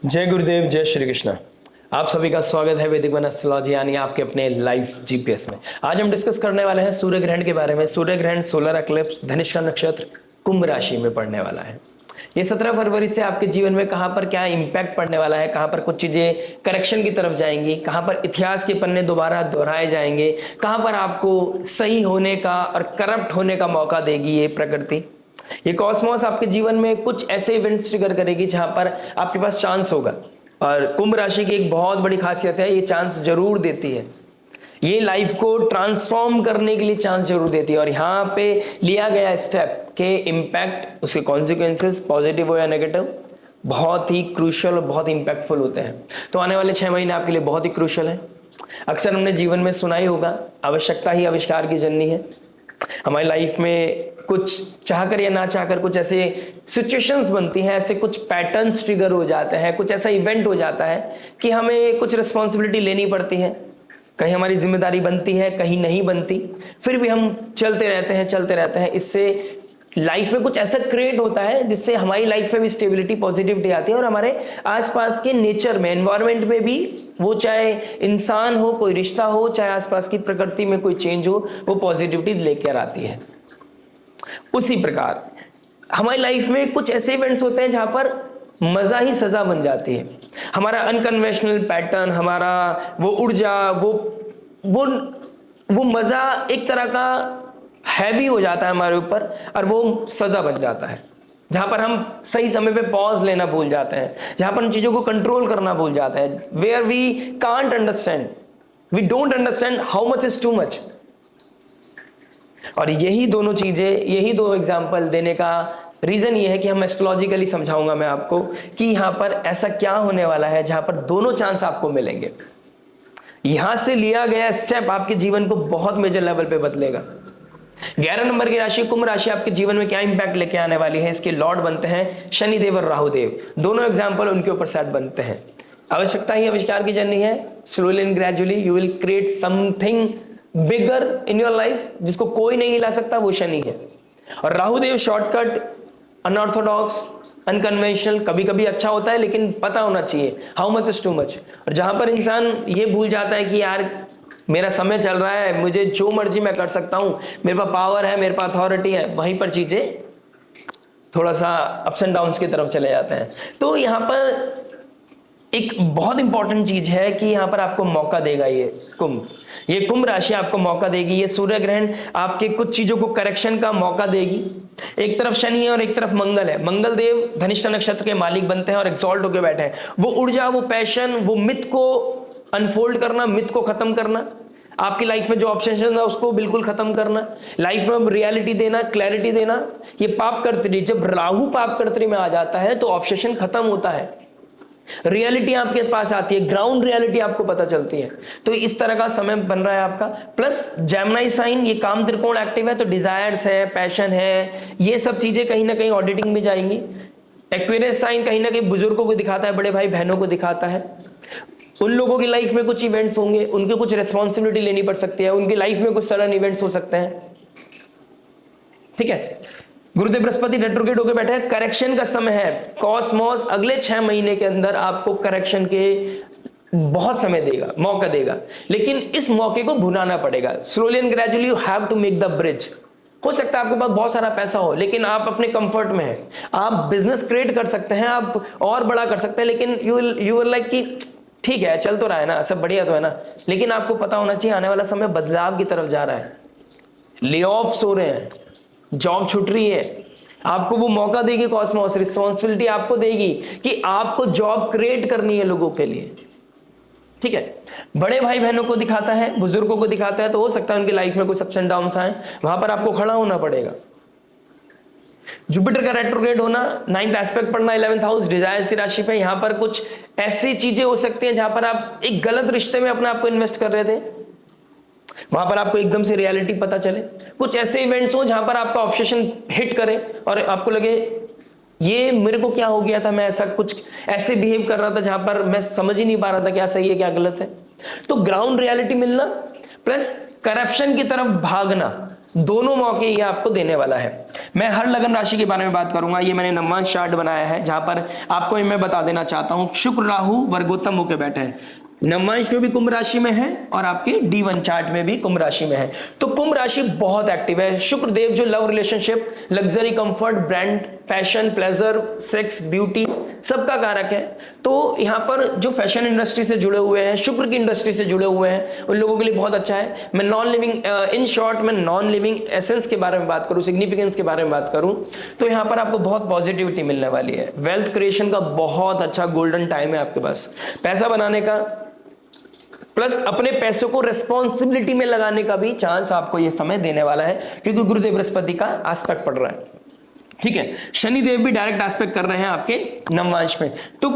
जय गुरुदेव, जय श्री कृष्णा। आप सभी का स्वागत है वैदिक वन एस्ट्रोलॉजी यानी आपके अपने लाइफ जीपीएस में। आज हम डिस्कस करने वाले हैं सूर्य ग्रहण के बारे में। सूर्य ग्रहण सोलर एक्लिप्स धनिष्ठा नक्षत्र कुंभ राशि में पड़ने वाला है। ये 17 फरवरी से आपके जीवन में कहां पर क्या इंपैक्ट पड़ने वाला है, कहां पर कुछ चीजें करेक्शन की तरफ जाएंगी, कहां पर इतिहास के पन्ने दोबारा दोहराए जाएंगे, कहां पर आपको सही होने का और करप्ट होने का मौका देगी ये प्रकृति। ये कॉस्मोस आपके जीवन में कुछ ऐसे इवेंट्स ट्रिगर करेगी जहां पर आपके पास चांस होगा। और कुंभ राशि की एक बहुत बड़ी खासियत है, ये चांस जरूर देती है। ये लाइफ को ट्रांसफॉर्म करने के लिए चांस जरूर देती है। और यहाँ पे लिया गया स्टेप के इम्पैक्ट, उसके कॉन्सिक्वेंसेस पॉजिटिव हो या नेगेटिव, बहुत ही क्रूशियल और बहुत इंपैक्टफुल होते हैं। तो आने वाले 6 महीने आपके लिए बहुत ही क्रूशियल है। अक्सर हमने जीवन में सुना ही होगा, आवश्यकता ही आविष्कार की जननी है। हमारी लाइफ में कुछ चाहकर या ना चाहकर कुछ ऐसे सिचुएशंस बनती हैं, ऐसे कुछ पैटर्न्स ट्रिगर हो जाते हैं, कुछ ऐसा इवेंट हो जाता है कि हमें कुछ रिस्पॉन्सिबिलिटी लेनी पड़ती है। कहीं हमारी जिम्मेदारी बनती है, कहीं नहीं बनती, फिर भी हम चलते रहते हैं। इससे लाइफ में कुछ ऐसा क्रिएट होता है जिससे हमारी लाइफ में भी स्टेबिलिटी, पॉजिटिविटी आती है और हमारे आसपास के नेचर में, एनवायरनमेंट में भी, वो चाहे इंसान हो, कोई रिश्ता हो, चाहे आसपास की प्रकृति में कोई चेंज हो, वो पॉजिटिविटी लेकर आती है। उसी प्रकार हमारी लाइफ में कुछ ऐसे इवेंट्स होते हैं जहां पर मजा ही सजा बन जाती है। हमारा अनकन्वेंशनल पैटर्न, हमारा वो ऊर्जा, वो मजा एक तरह का हैवी हो जाता है हमारे ऊपर और वो सजा बन जाता है। जहां पर हम सही समय पे पॉज लेना भूल जाते हैं, जहां पर इन चीजों को कंट्रोल करना भूल जाते हैं, where we can't understand, we don't understand how much is too much. और यही दोनों चीजें, यही दो एग्जाम्पल देने का रीजन ये है कि हम एस्ट्रोलॉजिकली समझाऊंगा मैं आपको कि यहां पर ऐसा क्या होने वाला है जहां पर दोनों चांस आपको मिलेंगे। यहां से लिया गया स्टेप आपके जीवन को बहुत मेजर लेवल पे बदलेगा। 11 नंबर की राशि कुंभ राशि आपके जीवन में क्या इंपैक्ट लेके आने वाली है, इसके लॉर्ड बनते हैं शनिदेव और राहुदेव। दोनों एग्जाम्पल उनके ऊपर सेट बनते हैं। आवश्यकता ही आविष्कार की जननी है। Slowly and gradually you will create something bigger in your life, जिसको कोई नहीं हिला सकता, वो शनि है। और राहुदेव शॉर्टकट, अनऑर्थोडॉक्स, अनकन्वेंशनल, कभी कभी अच्छा होता है लेकिन पता होना चाहिए how much is too much. और जहां पर इंसान ये भूल जाता है कि यार मेरा समय चल रहा है, मुझे जो मर्जी मैं कर सकता हूं, मेरे पास पावर है, मेरे पास अथॉरिटी है, वहीं पर चीजें थोड़ा सा अप्स एंड डाउन्स की तरफ चले जाते हैं। तो यहां पर एक बहुत इंपॉर्टेंट चीज है कि यहां पर आपको मौका देगा ये कुंभ राशि आपको मौका देगी। ये सूर्य ग्रहण आपके कुछ चीजों को करेक्शन का मौका देगी। एक तरफ शनि है और एक तरफ मंगल है। मंगल देव धनिष्ठा नक्षत्र के मालिक बनते हैं और एक्सॉल्ट होकर बैठे हैं। वो ऊर्जा, वो पैशन, वो मिथ को अनफोल्ड करना, मिथ को खत्म करना, आपकी लाइफ में जो ऑब्सेशन है उसको बिल्कुल खत्म करना, लाइफ में रियलिटी देना, क्लैरिटी देना। ये पाप कर्तरी, जब राहु पाप कर्तरी में आ जाता है तो ऑब्सेशन खत्म होता है, रियलिटी आपके पास आती है, ग्राउंड रियलिटी आपको पता चलती है। तो इस तरह का समय बन रहा है आपका। प्लस जेमिनी साइन, ये काम त्रिकोण एक्टिव है तो डिजायर्स है, पैशन है, ये सब चीजें कहीं ना कहीं ऑडिटिंग में जाएंगी। एक्वेरियस साइन कहीं ना कहीं बुजुर्गों को दिखाता है, बड़े भाई बहनों को दिखाता है। उन लोगों की लाइफ में कुछ इवेंट्स होंगे, उनके कुछ रेस्पॉन्सिबिलिटी लेनी पड़ सकती है, उनकी लाइफ में कुछ सडन इवेंट्स हो सकते हैं। ठीक है, गुरुदेव बृहस्पति रेट्रोग्रेड होकर बैठे हैं, करेक्शन का समय है। कॉस्मोस अगले 6 महीने के अंदर आपको करेक्शन के बहुत समय देगा, मौका देगा, लेकिन इस मौके को भुनाना पड़ेगा। Slowly and gradually you have to make the bridge. हो सकता है आपके पास बहुत सारा पैसा हो लेकिन आप अपने कंफर्ट में हैं, आप बिजनेस क्रिएट कर सकते हैं, आप और बड़ा कर सकते हैं, लेकिन यू विल लाइक कि ठीक है चल तो रहा है ना, सब बढ़िया तो है ना, लेकिन आपको पता होना चाहिए आने वाला समय बदलाव की तरफ जा रहा है। ले ऑफ्स हो रहे हैं, जॉब छूट रही है, आपको वो मौका देगी कॉस्मोस, रिस्पॉन्सिबिलिटी आपको देगी कि आपको जॉब क्रिएट करनी है लोगों के लिए। ठीक है, बड़े भाई बहनों को दिखाता है, बुजुर्गों को दिखाता है, तो हो सकता है उनकी लाइफ में कुछ अप्स एंड डाउन्स आए, वहां पर आपको खड़ा होना पड़ेगा। जुपिटर का रेट्रोग्रेड होना, 9th एस्पेक्ट पढ़ना 11th हाउस डिजायर्स की राशि पे, यहां पर कुछ ऐसी चीजें हो सकती हैं जहां पर आप एक गलत रिश्ते में अपने आप को इन्वेस्ट कर रहे थे, वहां पर आपको एकदम से रियलिटी पता चले। कुछ ऐसे इवेंट्स हो जहां पर आपका ऑब्सेशन हिट करे और आपको लगे ये मेरे को क्या हो गया था, मैं ऐसे बिहेव कर रहा था जहां पर मैं समझ ही नहीं पा रहा था क्या सही है क्या गलत है। तो ग्राउंड रियलिटी मिलना प्लस करप्शन की तरफ भागना, दोनों मौके ये आपको देने वाला है। मैं हर लगन राशि के बारे में बात करूंगा। ये मैंने नवमांश चार्ट बनाया है जहां पर आपको मैं बता देना चाहता हूं, शुक्र राहु वर्गोत्तम होकर बैठे हैं। नवमांश में भी कुंभ राशि में है और आपके D1 चार्ट में भी कुंभ राशि में है। तो कुंभ राशि बहुत एक्टिव है। शुक्र देव जो love, relationship, luxury, comfort, brand, passion, pleasure, sex, beauty सबका कारक है। तो यहां पर जो फैशन इंडस्ट्री से जुड़े हुए हैं, शुक्र की इंडस्ट्री से जुड़े हुए हैं, उन लोगों के लिए बहुत अच्छा है। मैं नॉन लिविंग, इन शॉर्ट मैं नॉन लिविंग एसेंस के बारे में बात करूं, सिग्निफिकेंस के बारे में बात करूं, तो यहां पर आपको बहुत पॉजिटिविटी मिलने वाली है। वेल्थ क्रिएशन का बहुत अच्छा गोल्डन टाइम है आपके पास, पैसा बनाने का, प्लस अपने पैसों को रेस्पॉन्सिबिलिटी में लगाने का भी चांस आपको यह समय देने वाला है, क्योंकि गुरुदेव बृहस्पति का एस्पेक्ट पड़ रहा है। ठीक है, शनिदेव भी डायरेक्ट एस्पेक्ट कर रहे हैं आपके नवमांश में। तो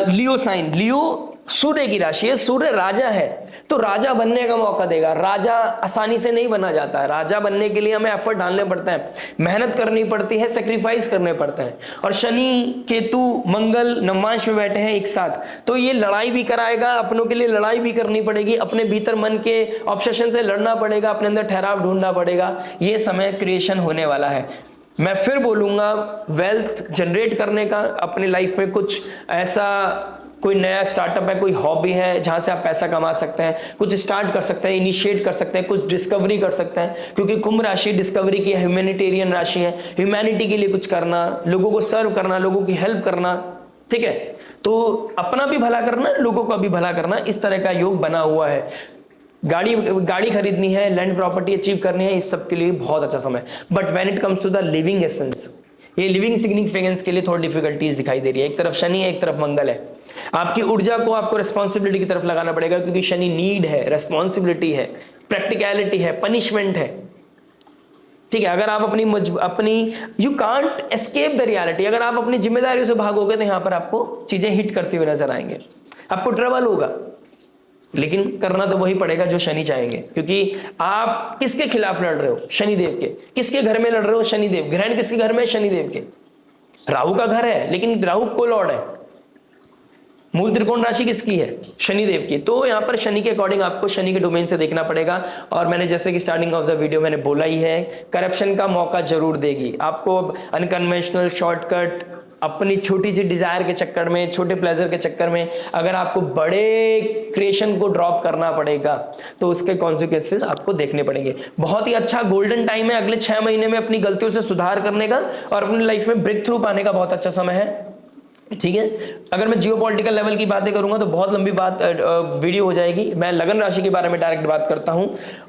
लियो साइन, लियो सूर्य की राशि है, सूर्य राजा है, तो राजा बनने का मौका देगा। राजा आसानी से नहीं बना जाता है, राजा बनने के लिए हमें एफर्ट डालने पड़ते हैं, मेहनत करनी पड़ती है, सेक्रीफाइस करने पड़ते हैं। और शनि, केतु, मंगल नवमांश में बैठे हैं एक साथ, तो ये लड़ाई भी कराएगा, अपनों के लिए लड़ाई भी करनी पड़ेगी, अपने भीतर मन के ऑब्सेशन से लड़ना पड़ेगा, अपने अंदर ठहराव ढूंढना पड़ेगा। ये समय क्रिएशन होने वाला है। मैं फिर बोलूंगा, वेल्थ जनरेट करने का, अपनी लाइफ में कुछ ऐसा कोई नया स्टार्टअप है, कोई हॉबी है जहां से आप पैसा कमा सकते हैं, कुछ स्टार्ट कर सकते हैं, इनिशिएट कर सकते हैं, कुछ डिस्कवरी कर सकते हैं, क्योंकि कुंभ राशि डिस्कवरी की ह्यूमैनिटेरियन राशि है। ह्यूमैनिटी के लिए कुछ करना, लोगों को सर्व करना, लोगों की हेल्प करना, ठीक है, तो अपना भी भला करना, लोगों का भी भला करना, इस तरह का योग बना हुआ है। गाड़ी खरीदनी है, लैंड प्रॉपर्टी अचीव करनी है, इस सब के लिए बहुत अच्छा समय। But when it comes to the living essence, ये लिविंग सिग्निफिकेंस के लिए थोड़ी डिफिकल्टीज दिखाई दे रही है। एक तरफ शनि है, एक तरफ मंगल है। आपकी ऊर्जा को आपको रिस्पॉन्सिबिलिटी की तरफ लगाना पड़ेगा, क्योंकि शनि नीड है, रिस्पॉन्सिबिलिटी है, प्रैक्टिकलिटी है, पनिशमेंट है। ठीक है, अगर आप अपनी you can't escape the reality, अगर आप अपनी जिम्मेदारियों से भागोगे तो यहां पर आपको चीजें हिट करती हुई नजर आएंगे, आपको ट्रबल होगा, लेकिन करना तो वही पड़ेगा जो शनि चाहेंगे। क्योंकि आप किसके खिलाफ लड़ रहे हो? शनिदेव के। किसके घर में लड़ रहे हो? शनिदेव। ग्रहण किसके घर में? शनिदेव के। राहु का घर है, लेकिन राहु को लॉर्ड है। मूल त्रिकोण राशि किसकी है? शनिदेव की। तो यहां पर शनि के अकॉर्डिंग आपको शनि के डोमेन से देखना पड़ेगा। और मैंने जैसे कि स्टार्टिंग ऑफ द वीडियो मैंने बोला ही है, करप्शन का मौका जरूर देगी आपको। अनकन्वेंशनल शॉर्टकट, अपनी छोटी सी डिजायर के चक्कर में, छोटे प्लेजर के चक्कर में अगर आपको बड़े क्रिएशन को ड्रॉप करना पड़ेगा तो उसके कॉन्सिक्वेंसेस आपको देखने पड़ेंगे। बहुत ही अच्छा गोल्डन टाइम है अगले 6 महीने में अपनी गलतियों से सुधार करने का और अपनी लाइफ में ब्रेक थ्रू पाने का बहुत अच्छा समय है। ठीक है, अगर मैं जियोपॉलिटिकल लेवल की बातें करूंगा तो बहुत लंबी वीडियो हो जाएगी। मैं लगन राशि के बारे में डायरेक्ट बात करता हूं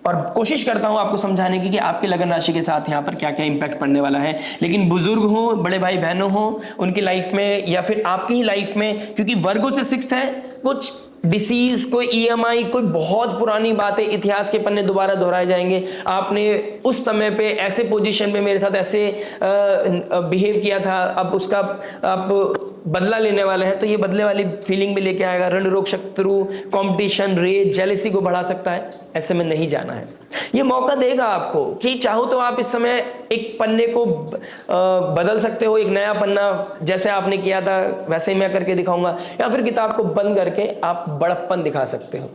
और कोशिश करता हूं आपको समझाने की कि आपके लगन राशि के साथ यहां पर क्या क्या इंपैक्ट पड़ने वाला है। लेकिन बुजुर्ग हो, बड़े भाई बहनों हो, उनकी लाइफ में या फिर आपकी ही लाइफ में, क्योंकि वर्गों से 6 है, कुछ डिसीज, कोई EMI, कोई बहुत पुरानी बातें, इतिहास के पन्ने दोबारा दोहराए जाएंगे। आपने उस समय पे ऐसे पोजीशन पे मेरे साथ ऐसे बिहेव किया था, अब उसका आप बदला लेने वाले हैं, तो ये बदले वाली फीलिंग भी लेके आएगा। रण रोग, शत्रु, कंपटीशन, रेज, जेलेसी को बढ़ा सकता है। ऐसे में नहीं जाना है। ये मौका देगा आपको कि चाहो तो आप इस समय एक पन्ने को बदल सकते हो, एक नया पन्ना जैसे आपने किया था वैसे ही मैं करके दिखाऊंगा, या फिर किताब को बंद करके आप बड़प्पन दिखा सकते हो,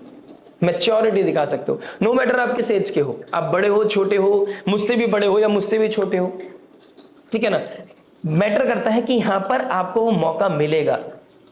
मैच्योरिटी दिखा सकते हो। नो मैटर आप किस एज के हो, आप बड़े हो, छोटे हो, मुझसे भी बड़े हो या मुझसे भी छोटे हो, ठीक है ना। मैटर करता है कि यहां पर आपको वो मौका मिलेगा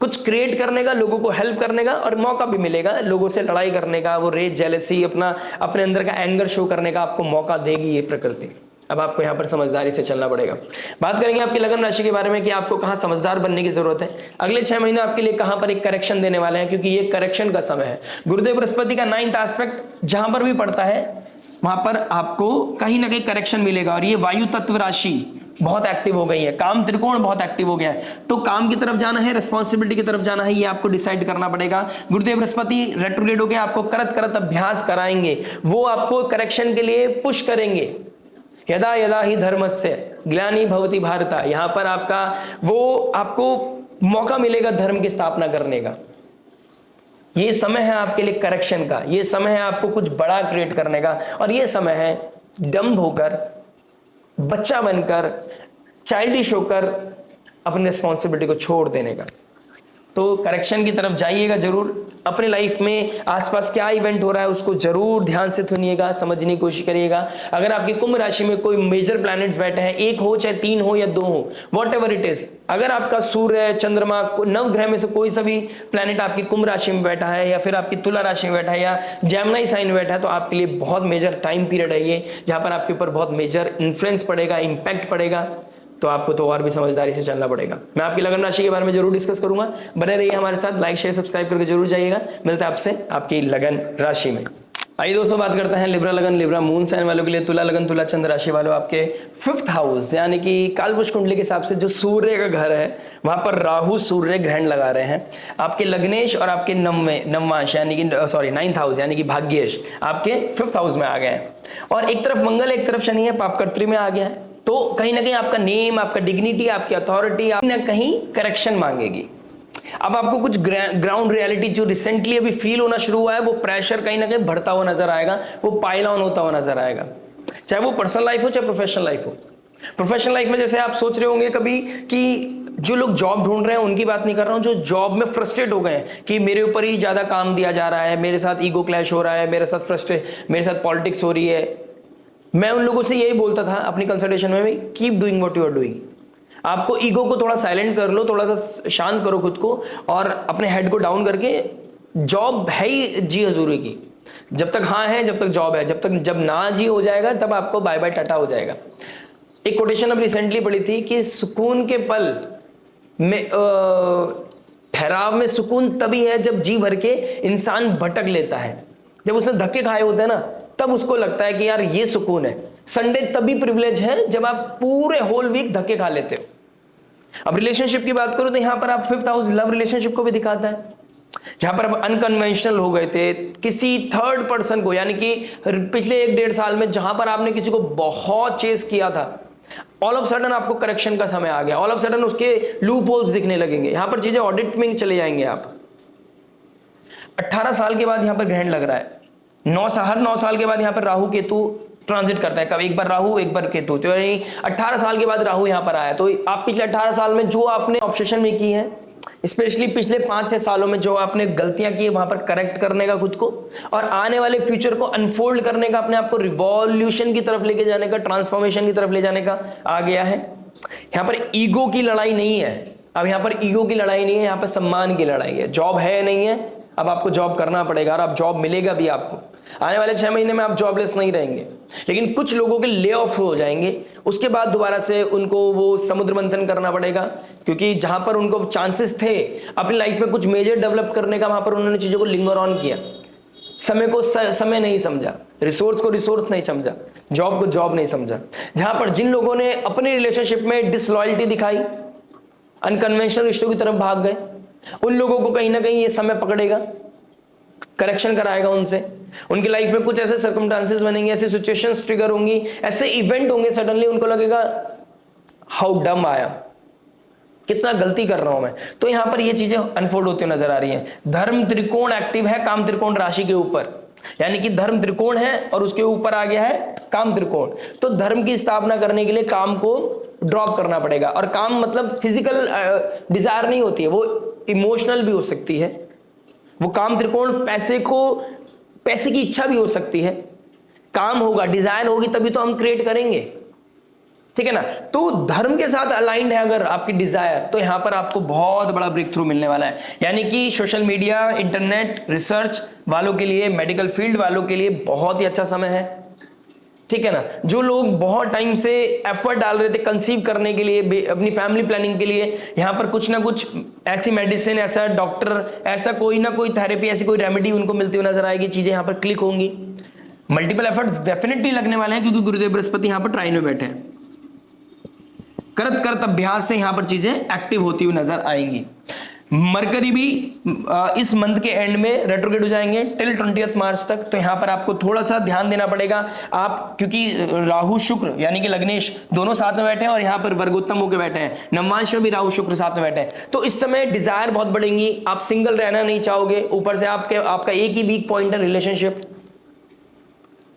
कुछ क्रिएट करने का, लोगों को हेल्प करने का, और मौका भी मिलेगा लोगों से लड़ाई करने का, वो रेज, जेलेसी, अपने अंदर का एंगर शो करने का आपको मौका देगी ये प्रकृति। अब आपको यहां पर समझदारी से चलना पड़ेगा। बात करेंगे आपकी लगन राशि के बारे में कि आपको कहां समझदार बनने की जरूरत है। अगले 6 महीने आपके लिए कहां पर एक करेक्शन देने वाले हैं, क्योंकि ये करेक्शन का समय है। गुरुदेव बृहस्पति का 9th एस्पेक्ट जहां पर भी पड़ता है वहां पर आपको कहीं ना कहीं करेक्शन मिलेगा। और ये वायु तत्व राशि बहुत एक्टिव हो गई है, काम त्रिकोण बहुत एक्टिव हो गया है, तो काम की तरफ जाना है, रिस्पॉन्सिबिलिटी की तरफ जाना है, ये आपको डिसाइड करना पड़ेगा। गुरुदेव बृहस्पति रेट्रोग्रेड होकर आपको करत करत अभ्यास कराएंगे, वो आपको करेक्शन के लिए पुश करेंगे। यदा यदा ही धर्मस्य ग्लानि भवति भारत, यहां पर आपको मौका मिलेगा धर्म की स्थापना करने का। ये समय है आपके लिए करेक्शन का, ये समय है आपको कुछ बड़ा क्रिएट करने का, और ये समय है डम्ब होकर, बच्चा बनकर, चाइल्डिश होकर अपनी रिस्पॉन्सिबिलिटी को छोड़ देने का। तो करेक्शन की तरफ जाइएगा जरूर। अपने लाइफ में आसपास क्या इवेंट हो रहा है उसको जरूर ध्यान से सुनिएगा, समझने की कोशिश करिएगा। अगर आपकी कुंभ राशि में कोई मेजर प्लैनेट्स बैठे हैं, एक हो चाहे 3 हो या 2 हो, वॉट एवर इट इज, अगर आपका सूर्य, चंद्रमा, नवग्रह में से कोई सा भी प्लैनेट आपकी कुंभ राशि में बैठा है या फिर आपकी तुला राशि में बैठा है या जेमिनी साइन में बैठा है, तो आपके लिए बहुत मेजर टाइम पीरियड है ये, जहां पर आपके ऊपर बहुत मेजर इन्फ्लुएंस पड़ेगा, इंपैक्ट पड़ेगा। तो आपको तो और भी समझदारी से चलना पड़ेगा। मैं आपकी लगन राशि के बारे में जरूर डिस्कस करूंगा, बने रहिए हमारे साथ, लाइक शेयर सब्सक्राइब करके जरूर जाइएगा। मिलता है आपसे आपकी लगन राशि में। आइए दोस्तों बात करते हैं लिब्रा लगन, लिब्रा मून साइन वालों के लिए। तुला लगन, तुला चंद्र राशि वालों, आपके 5th हाउस यानी कि कालपुरुष कुंडली के हिसाब से जो सूर्य का घर है वहां पर राहु सूर्य ग्रहण लगा रहे हैं। आपके लग्नेश और आपके नवमांश यानी कि 9th हाउस यानी कि भाग्येश आपके 5th हाउस में आ गए हैं। और एक तरफ मंगल एक तरफ शनि है, पापकर्त्री में आ गया है। तो कहीं ना कहीं आपका नेम, आपका डिग्निटी, आपकी अथॉरिटी कहीं ना कहीं करेक्शन मांगेगी। अब आपको कुछ ग्राउंड रियलिटी जो रिसेंटली अभी फील होना शुरू हुआ है, वो प्रेशर कहीं ना कहीं बढ़ता हुआ नजर आएगा, वो पाइल ऑन होता हुआ नजर आएगा, चाहे वो पर्सनल लाइफ हो चाहे प्रोफेशनल लाइफ हो। प्रोफेशनल लाइफ में जैसे आप सोच रहे होंगे कभी कि जो लोग जॉब ढूंढ रहे हैं उनकी बात नहीं कर रहा हूं, जो जॉब में फ्रस्ट्रेट हो गए हैं कि मेरे ऊपर ही ज्यादा काम दिया जा रहा है, मेरे साथ ईगो क्लैश हो रहा है, मेरे साथ पॉलिटिक्स हो रही है। मैं उन लोगों से यही बोलता था अपनी कंसल्टेशन में भी, keep doing what you are doing. आपको ईगो को थोड़ा साइलेंट कर लो, थोड़ा सा शांत करो खुद को और अपने हेड को डाउन करके, जॉब है ही जी हजूरी की। जब तक हाँ है, जब तक जॉब है, जब ना जी हो जाएगा तब आपको बाय बाय टाटा हो जाएगा। एक कोटेशन अब रिसेंटली पढ़ी थी कि सुकून के पल में ठहराव में सुकून तभी है जब जी भर के इंसान भटक लेता है। जब उसने धक्के खाए होते हैं ना, तब उसको लगता है कि यार ये सुकून है। संडे तभी प्रिविलेज है जब आप पूरे होल वीक धक्के खा लेते हो। अब रिलेशनशिप की बात करो तो यहां पर आप 5th हाउस लव रिलेशनशिप को भी दिखाता है, जहां पर आप अनकन्वेंशनल हो गए थे किसी थर्ड पर्सन को, यानी कि पिछले 1-1.5 साल में जहां पर आपने किसी को बहुत चेस किया था, ऑल ऑफ सडन आपको करेक्शन का समय आ गया, ऑल ऑफ सडन उसके लूप होल्स दिखने लगेंगे, यहां पर चीजें ऑडिट में चले जाएंगे आप। 18 साल के बाद यहां पर ग्रहण लग रहा है, हर 9 साल के बाद यहां पर राहु केतु ट्रांजिट करता है, कभी एक बार राहु एक बार केतु, तो यानी 18 साल के बाद राहु यहां पर आया। तो आप पिछले 18 साल में जो आपने ऑब्सेशन में की है, स्पेशली पिछले 5-6 सालों में जो आपने गलतियां की है, वहां पर करेक्ट करने का खुद को, और आने वाले फ्यूचर को अनफोल्ड करने का, अपने आप को रिवॉल्यूशन की तरफ लेके जाने का, ट्रांसफॉर्मेशन की तरफ ले जाने का आ गया है। यहां पर ईगो की लड़ाई नहीं है, अब यहां पर ईगो की लड़ाई नहीं है, यहां पर सम्मान की लड़ाई है। जॉब है नहीं है, अब आपको जॉब करना पड़ेगा और अब जॉब मिलेगा भी आपको। आने वाले 6 महीने में आप जॉबलेस नहीं रहेंगे, लेकिन कुछ लोगों के ले ऑफ हो जाएंगे, उसके बाद दोबारा से उनको वो समुद्र मंथन करना पड़ेगा, क्योंकि जहां पर उनको चांसेस थे अपनी लाइफ में कुछ मेजर डेवलप करने का, वहां पर उन्होंने चीजों को लिंगर ऑन किया, समय को समय नहीं समझा, रिसोर्स को रिसोर्स नहीं समझा, जॉब को जॉब नहीं समझा। जहां पर जिन लोगों ने अपने रिलेशनशिप में डिसलॉयल्टी दिखाई, अनकन्वेंशनल रिश्तों की तरफ भाग गए, उन लोगों को कहीं ना कहीं ये समय पकड़ेगा, करेक्शन कराएगा उनसे। उनकी लाइफ में कुछ ऐसे सर्कमस्टांसेस बनेंगे, ऐसी सिचुएशंस ट्रिगर होंगी, ऐसे इवेंट होंगे, सडनली उनको लगेगा हाउ डम आई एम, कितना गलती कर रहा हूं मैं। तो यहां पर ये चीजें अनफोल्ड होती नजर आ रही हैं। धर्म त्रिकोण एक्टिव है काम त्रिकोण राशि के ऊपर, यानी कि धर्म त्रिकोण है और उसके ऊपर आ गया है काम त्रिकोण। तो धर्म की स्थापना करने के लिए काम को ड्रॉप करना पड़ेगा, और काम मतलब फिजिकल डिजायर नहीं होती है, वो इमोशनल भी हो सकती है। वो काम त्रिकोण पैसे की इच्छा भी हो सकती है। काम होगा, डिजायर होगी, तभी तो हम क्रिएट करेंगे, ठीक है ना। तो धर्म के साथ अलाइंड है अगर आपकी डिजायर, तो यहां पर आपको बहुत बड़ा ब्रेक थ्रू मिलने वाला है। यानी कि सोशल मीडिया, इंटरनेट, रिसर्च वालों के लिए, मेडिकल फील्ड वालों के लिए बहुत ही अच्छा समय है, ठीक है ना। जो लोग बहुत टाइम से एफर्ट डाल रहे थे कंसीव करने के लिए, अपनी फैमिली प्लानिंग के लिए, यहां पर कुछ ना कुछ ऐसी मेडिसिन, ऐसा डॉक्टर, ऐसा कोई ना कोई थेरेपी, ऐसी कोई रेमेडी उनको मिलती हुई नजर आएगी, चीजें यहां पर क्लिक होंगी। मल्टीपल एफर्ट्स डेफिनेटली लगने वाले हैं, क्योंकि गुरुदेव बृहस्पति यहां पर ट्राइन में बैठे हैं। करत अभ्यास से यहां पर चीजें एक्टिव होती हुई नजर आएंगी। मरकरी भी इस मंथ के एंड में रेट्रोग्रेड हो जाएंगे टिल 20 मार्च तक, तो यहां पर आपको थोड़ा सा ध्यान देना पड़ेगा आप, क्योंकि राहु शुक्र यानी कि लग्नेश दोनों साथ में बैठे हैं और यहां पर वर्गोत्तम होकर बैठे हैं, नवमांश में भी राहु शुक्र साथ में बैठे हैं। तो इस समय डिजायर बहुत बढ़ेंगी, आप सिंगल रहना नहीं चाहोगे, ऊपर से आपका एक ही वीक पॉइंट है रिलेशनशिप।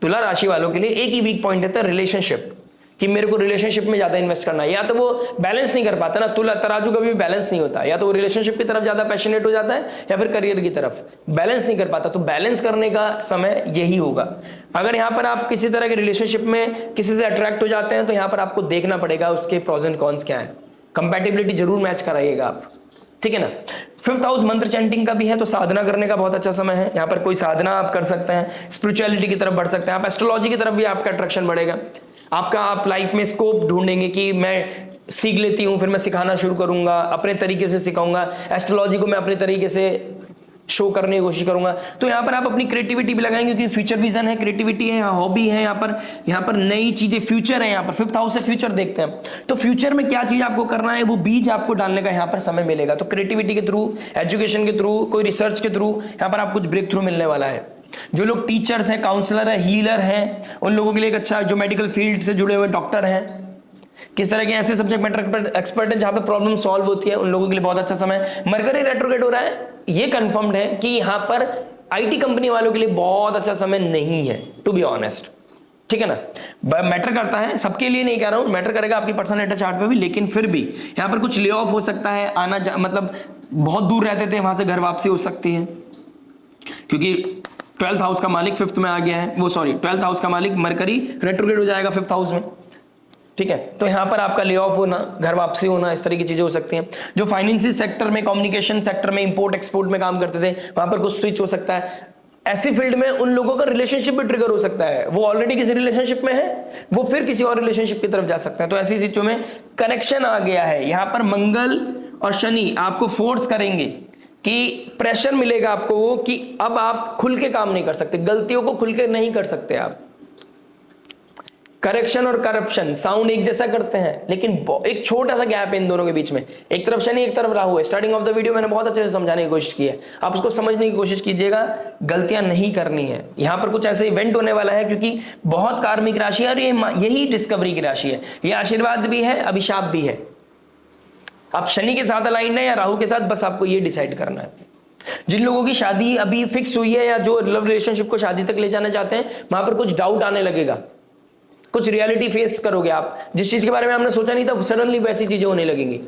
तुला राशि वालों के लिए एक ही वीक पॉइंट है रिलेशनशिप, कि मेरे को रिलेशनशिप में ज्यादा इन्वेस्ट करना है, या तो वो बैलेंस नहीं कर पाता ना, तुला तराजू कभी भी बैलेंस नहीं होता, या तो वो रिलेशनशिप की तरफ ज्यादा पैशनेट हो जाता है या फिर करियर की तरफ, बैलेंस नहीं कर पाता। तो बैलेंस करने का समय यही होगा। अगर यहाँ पर आप किसी तरह के रिलेशनशिप में किसी से अट्रैक्ट हो जाते हैं तो यहाँ पर आपको देखना पड़ेगा उसके प्रोज एंड कॉन्स क्या है, कंपैटिबिलिटी जरूर मैच कराइएगा आप, ठीक है ना। 5th हाउस मंत्र चैंटिंग का भी है, तो साधना करने का बहुत अच्छा समय है। यहाँ पर कोई साधना आप कर सकते हैं, स्पिरिचुअलिटी की तरफ बढ़ सकते हैं आप, एस्ट्रोलॉजी की तरफ भी आपका अट्रैक्शन बढ़ेगा। आपका आप लाइफ में स्कोप ढूंढेंगे कि मैं सीख लेती हूँ, फिर मैं सिखाना शुरू करूंगा, अपने तरीके से सिखाऊंगा, एस्ट्रोलॉजी को मैं अपने तरीके से शो करने की कोशिश करूंगा। तो यहाँ पर आप अपनी क्रिएटिविटी भी लगाएंगे, क्योंकि फ्यूचर विजन है, क्रिएटिविटी है, हॉबी है, यहाँ पर नई चीजें, फ्यूचर है। यहाँ पर 5th हाउस से फ्यूचर देखते हैं, तो फ्यूचर में क्या चीज आपको करना है वो बीज आपको डालने का यहाँ पर समय मिलेगा। तो क्रिएटिविटी के थ्रू, एजुकेशन के थ्रू, कोई रिसर्च के थ्रू यहाँ पर आपको कुछ ब्रेक थ्रू मिलने वाला है। जो लोग टीचर्स हैं, काउंसलर है, हीलर हैं, उन लोगों के लिए एक अच्छा, जो मेडिकल फील्ड से जुड़े हुए डॉक्टर हैं, किस तरह के ऐसे सब्जेक्ट मैटर एक्सपर्ट है जहां पे प्रॉब्लम सॉल्व होती है, उन लोगों के लिए बहुत अच्छा समय। मरकरी रेट्रोग्रेड हो रहा है, ये कंफर्म्ड है कि यहां पर आईटी कंपनी वालों के लिए बहुत अच्छा समय नहीं है, टू बी ऑनेस्ट, ठीक है ना। मैटर करता है, सबके लिए नहीं कह रहा हूं, मैटर करेगा आपकी पर्सनल डेटा चार्ट पे भी, लेकिन फिर भी यहां पर कुछ ले ऑफ हो सकता है, मतलब बहुत दूर रहते थे वहां से घर वापसी हो सकती है, क्योंकि 12th हाउस का मालिक 5th में आ गया है, वो सॉरी 12th हाउस का मालिक मरकरी रेट्रोग्रेड हो जाएगा 5th हाउस में, ठीक है। तो यहां पर आपका ले ऑफ होना, घर वापसी होना, इस तरह की चीजें हो सकती हैं। जो फाइनेंशियल सेक्टर में, कम्युनिकेशन सेक्टर में, इंपोर्ट एक्सपोर्ट में काम करते थे, वहां पर कुछ स्विच हो सकता है। ऐसी फील्ड में उन लोगों का रिलेशनशिप भी ट्रिगर हो सकता है, वो ऑलरेडी किसी रिलेशनशिप में है, वो फिर किसी और रिलेशनशिप की तरफ जा सकता है। तो ऐसी चीजों में कनेक्शन आ गया है। यहां पर मंगल और शनि आपको फोर्स करेंगे कि प्रेशर मिलेगा आपको वो, कि अब आप खुल के काम नहीं कर सकते, गलतियों को खुल के नहीं कर सकते आप। करेक्शन और करप्शन साउंड एक जैसा करते हैं, लेकिन एक छोटा सा गैप है इन दोनों के बीच में, एक तरफ शनि एक तरफ राहु है। स्टार्टिंग ऑफ द वीडियो मैंने बहुत अच्छे से समझाने की कोशिश की है, आप उसको समझने की कोशिश कीजिएगा, गलतियां नहीं करनी है। यहां पर कुछ ऐसे इवेंट होने वाला है, क्योंकि बहुत कार्मिक राशि है और यही डिस्कवरी की राशि है, ये आशीर्वाद भी है, अभिशाप भी है। आप शनि के साथ अलाइंड है या राहु के साथ, बस आपको ये डिसाइड करना है। जिन लोगों की शादी अभी फिक्स हुई है या जो लव रिलेशनशिप को शादी तक ले जाना चाहते हैं, वहां पर कुछ डाउट आने लगेगा, कुछ रियलिटी फेस करोगे आप, जिस चीज के बारे में आपने सोचा नहीं था सडनली वैसी चीजें होने लगेंगी,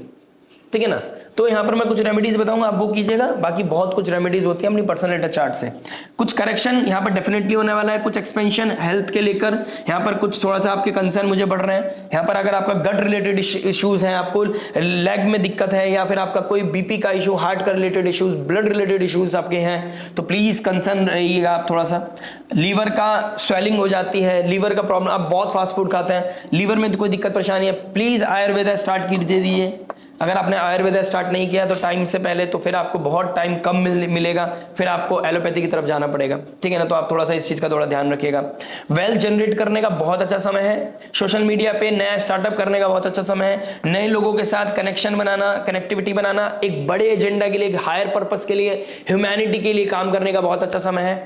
ठीक है ना। तो यहां पर मैं कुछ रेमेडीज बताऊंगा, आप वो कीजिएगा, बाकी बहुत कुछ रेमेडीज होती है अपनी पर्सनल डेटा चार्ट से। कुछ करेक्शन यहां पर डेफिनेटली होने वाला है, कुछ एक्सपेंशन हेल्थ के लेकर, यहां पर कुछ थोड़ा सा आपके कंसर्न मुझे बढ़ रहे हैं। यहां पर अगर आपका गट रिलेटेड इश्यूज हैं, आपको लेग में दिक्कत है, या फिर आपका कोई बीपी का इशू, हार्ट का related issues, blood related issues आपके हैं, तो प्लीज कंसर्न रहिएगा आप थोड़ा सा। लीवर का स्वेलिंग हो जाती है, लीवर का प्रॉब्लम, आप बहुत फास्ट फूड खाते हैं, लीवर में कोई दिक्कत परेशानी है, प्लीज आयुर्वेदा स्टार्ट कर दीजिए। अगर आपने आयुर्वेदा स्टार्ट नहीं किया तो टाइम से पहले, तो फिर आपको बहुत टाइम कम मिलेगा, फिर आपको एलोपैथी की तरफ जाना पड़ेगा, ठीक है ना। तो आप थोड़ा सा इस चीज का थोड़ा ध्यान रखिएगा। वेल्थ जनरेट करने का बहुत अच्छा समय है, सोशल मीडिया पे नया स्टार्टअप करने का बहुत अच्छा समय है, नए लोगों के साथ कनेक्शन बनाना, कनेक्टिविटी बनाना, एक बड़े एजेंडा के लिए, एक हायर पर्पस के लिए, ह्यूमैनिटी के लिए काम करने का बहुत अच्छा समय है।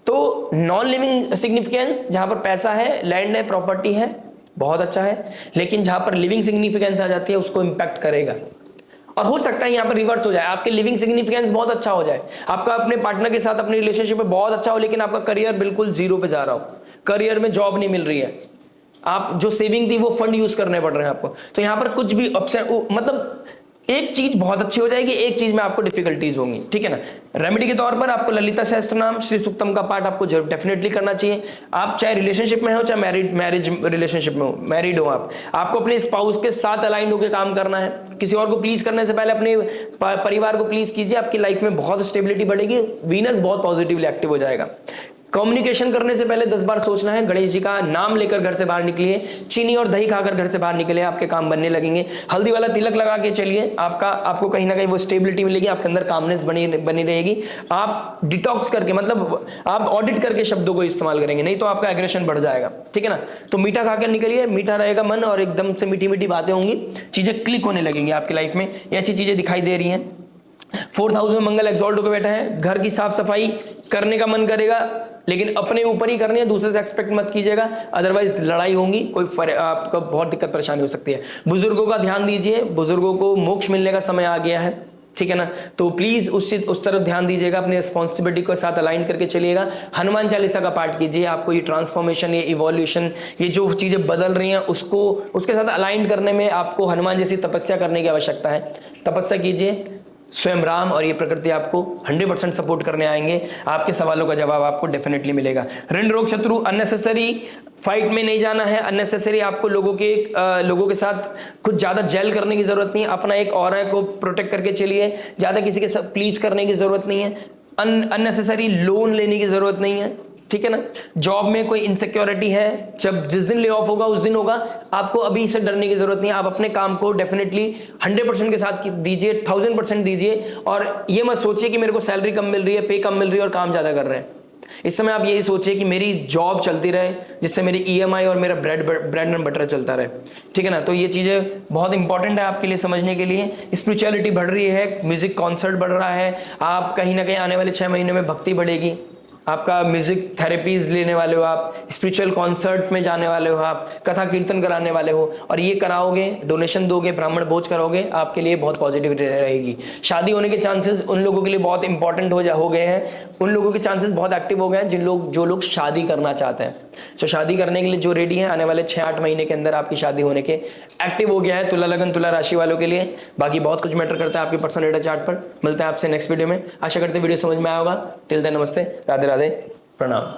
तो नॉन लिविंग सिग्निफिकेंस, जहां पर पैसा है, लैंड है, प्रॉपर्टी है, बहुत अच्छा है, लेकिन जहां पर लिविंग सिग्निफिकेंस आ जाती है उसको इंपैक्ट करेगा। और हो सकता है यहां पर रिवर्स हो जाए, आपके लिविंग सिग्निफिकेंस बहुत अच्छा हो जाए, आपका अपने पार्टनर के साथ अपनी रिलेशनशिप में बहुत अच्छा हो, लेकिन आपका करियर बिल्कुल जीरो पे जा रहा हो, करियर में जॉब नहीं मिल रही है, आप जो सेविंग थी वो फंड यूज करने पड़ रहे हैं आपको। तो यहां पर कुछ भी मतलब एक चीज बहुत अच्छी हो जाएगी, एक चीज में आपको डिफिकल्टीज होंगी, ठीक है ना। रेमेडी के तौर पर आपको ललिता सहस्त्र नाम, श्री सूक्तम का पाठ आपको डेफिनेटली करना चाहिए। आप चाहे रिलेशनशिप में हो, चाहे मैरिज रिलेशनशिप में हो, मैरिड हो, आपको अपने स्पाउस के साथ अलाइन होकर काम करना है। किसी और को प्लीज करने से पहले अपने परिवार को प्लीज कीजिए, आपकी लाइफ में बहुत स्टेबिलिटी बढ़ेगी, वीनस बहुत पॉजिटिवली एक्टिव हो जाएगा। कम्युनिकेशन करने से पहले 10 बार सोचना है, गणेश जी का नाम लेकर घर से बाहर निकलिए, चीनी और दही खाकर घर से बाहर निकलिए, आपके काम बनने लगेंगे। हल्दी वाला तिलक लगा के चलिए, आपको कहीं ना कहीं वो स्टेबिलिटी मिलेगी, आपके अंदर कामनेस बनी रहेगी। आप डिटॉक्स करके, मतलब आप ऑडिट करके शब्दों को इस्तेमाल करेंगे, नहीं तो आपका एग्रेशन बढ़ जाएगा, ठीक है ना। तो मीठा खाकर निकलिए, मीठा रहेगा मन और एकदम से मीठी मीठी बातें होंगी, चीजें क्लिक होने लगेंगी आपकी लाइफ में, ऐसी चीजें दिखाई दे रही हैं। 4th हाउस में मंगल एक्सॉल्ट होकर बैठा है, घर की साफ सफाई करने का मन करेगा, लेकिन अपने ऊपर ही करनी है, दूसरे से एक्सपेक्ट मत कीजिएगा, अदरवाइज लड़ाई होंगी, आपको बहुत दिक्कत परेशानी हो सकती है। बुजुर्गों का ध्यान दीजिए, बुजुर्गों को मोक्ष मिलने का समय आ गया है, ठीक है ना। तो प्लीज उस तरफ ध्यान दीजिएगा, अपनी रिस्पॉन्सिबिलिटी के साथ अलाइन करके चलिएगा। हनुमान चालीसा का पाठ कीजिए, आपको ये ट्रांसफॉर्मेशन, ये इवोल्यूशन, ये जो चीजें बदल रही हैं उसको उसके साथ अलाइन करने में आपको हनुमान जैसी तपस्या करने की आवश्यकता है। तपस्या कीजिए, स्वयं राम और ये प्रकृति आपको 100% सपोर्ट करने आएंगे। आपके सवालों का जवाब आपको डेफिनेटली मिलेगा। ऋण रोग शत्रु, अननेसेसरी फाइट में नहीं जाना है। अननेसेसरी आपको लोगों के साथ कुछ ज्यादा जेल करने की जरूरत नहीं है। अपना एक ऑरा को प्रोटेक्ट करके चलिए, ज्यादा किसी के साथ प्लीज करने की जरूरत नहीं है। अननेसेसरी लोन लेने की जरूरत नहीं है, ठीक है ना। जॉब में कोई इनसिक्योरिटी है, जब जिस दिन ले ऑफ होगा उस दिन होगा, आपको अभी से डरने की जरूरत नहीं है। आप अपने काम को डेफिनेटली 100% के साथ दीजिए, 1000% दीजिए। और ये मत सोचिए कि मेरे को सैलरी कम मिल रही है, पे कम मिल रही है और काम ज्यादा कर रहे हैं। इस समय आप यही सोचिए कि मेरी जॉब चलती रहे, जिससे मेरी ईएमआई और मेरा ब्रेड एंड बटर चलता रहे, ठीक है ना। तो ये चीजें बहुत इंपॉर्टेंट है आपके लिए समझने के लिए। स्पिरिचुअलिटी बढ़ रही है, म्यूजिक कॉन्सर्ट बढ़ रहा है, आप कहीं ना कहीं आने वाले 6 महीने में भक्ति बढ़ेगी, आपका म्यूजिक थेरेपीज लेने वाले हो, आप स्पिरिचुअल कॉन्सर्ट में जाने वाले हो, आप कथा कीर्तन कराने वाले हो, और ये कराओगे, डोनेशन दोगे, ब्राह्मण भोज कराओगे, आपके लिए बहुत पॉजिटिव रहेगी। शादी होने के चांसेस उन लोगों के लिए बहुत इंपॉर्टेंट हो गए हैं, उन लोगों के चांसेस बहुत एक्टिव हो गए हैं जो लोग शादी करना चाहते हैं। तो शादी करने के लिए जो रेडी है, आने वाले 6-8 महीने के अंदर आपकी शादी होने के एक्टिव हो गया है। तुला लगन, तुला राशि वालों के लिए बाकी बहुत कुछ मैटर करता है आपकी पर्सनल डेटा चार्ट पर। मिलते हैं आपसे नेक्स्ट वीडियो में। आशा करते वीडियो समझ में आया होगा। टिल देन नमस्ते, राधे राधे, प्रणाम।